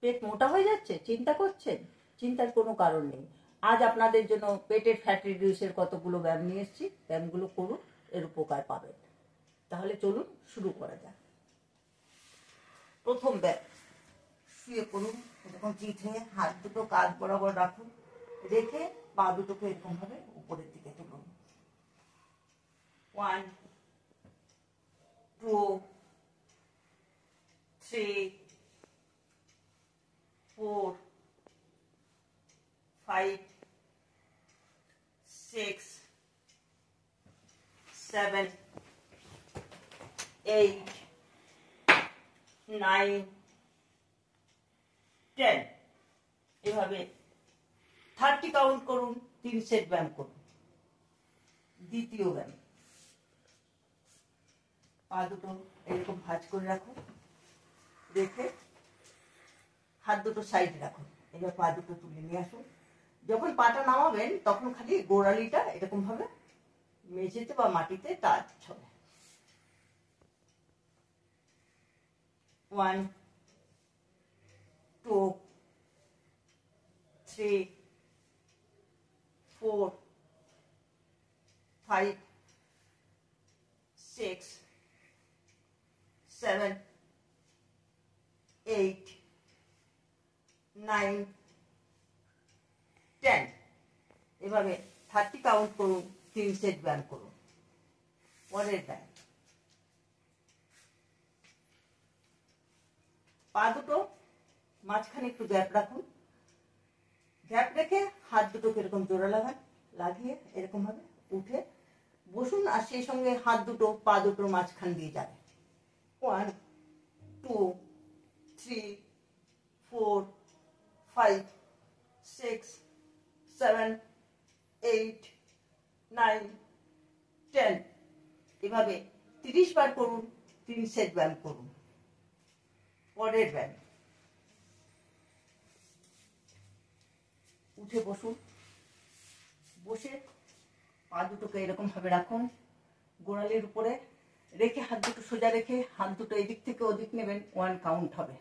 পেট মোটা হয়ে যাচ্ছে, চিন্তা করছেন? চিন্তার কোনো কারণ নেই। আজ আপনাদের জন্য পেটের ফ্যাট রিডিউসের কতগুলো ব্যায়াম নিয়ে এসেছি, ব্যায়ামগুলো করুন, এর উপকার পাবেন। তাহলে চলুন শুরু করা যাক। প্রথম ব্যায়াম, শুয়ে পড়ুন, এরকম চিত হয়ে হাত দুটো কাঁধ বরাবর রাখুন, রেখে পা দুটোকে এরকম ভাবে উপরের দিকে তুলুন। 1 2 3 4 5 6 7 8 9 10। এভাবে 30 কাউন্ট করুন, 3 সেট ব্যায়াম করুন। দ্বিতীয় ব্যায়াম, পা দুটো এরকম ভাঁজ করে রাখুন, রেখে হাত দুটো সাইডে রাখুন। এবার পা দুটো তুলে নিয়ে আসুন। যখন পাটা নামাবেন তখন খালি গোড়ালিটা এরকম ভাবে মেঝেতে বা মাটিতে টাচ হবে। 1 2 3 4 5 6 7 8 9 10। এভাবে 30 কাউন্ট করুন, 3 সেট ব্যায়াম করুন। পরের ব্যায়াম, পা দুটো মাঝখানে একটু গ্যাপ রাখুন, গ্যাপ রেখে হাত দুটোকে এরকম জোড়া লাগান, লাগিয়ে এরকম ভাবে উঠে বসুন, আর সেই সঙ্গে হাত দুটো পা দুটোর মাঝখান দিয়ে যাবে। 1 2 3 4 5 6 7 8 9 10। এভাবে 30 বার করুন, 3 সেট ব্যায়াম করুন। পরের ব্যায়াম, উঠে বসুন, বসে পা দুটোকে এরকম ভাবে রাখুন, গোড়ালির উপরে রেখে হাত দুটো সোজা রেখে হাত দুটো এদিক থেকে ওদিক নেবেন, 1 কাউন্ট হবে।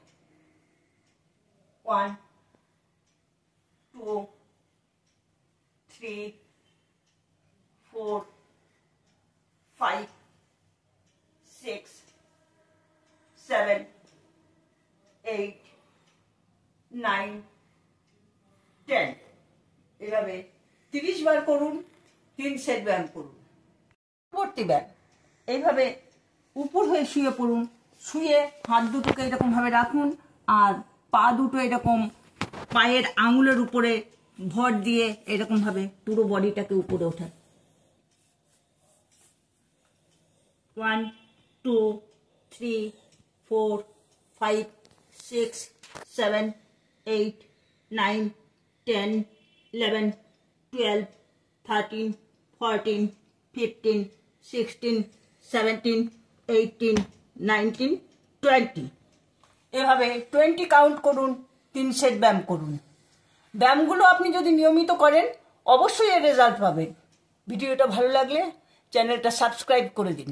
1 2 3 4 5 6 7 8 9 10। এভাবে 30 বার করুন, 3 সেট ব্যায়াম করুন। পরবর্তী ব্যায়াম, এইভাবে উপর হয়ে শুয়ে পড়ুন, শুয়ে হাত দুটোকে এরকম ভাবে রাখুন, আর পা দুটো এরকম পায়ের আঙুলের উপরে ভর দিয়ে এরকম ভাবে পুরো বডিটাকে উপরে ওঠান। 1 2 3 4 5 6 7 8 9 10 11 12 13 14 15 16 17 18 19 20। এভাবে 20 কাউন্ট করুন, 3 সেট ব্যায়াম করুন। ব্যায়ামগুলো আপনি যদি নিয়মিত করেন অবশ্যই এর রেজাল্ট পাবেন। ভিডিওটা ভালো লাগলে চ্যানেলটা সাবস্ক্রাইব করে দিন।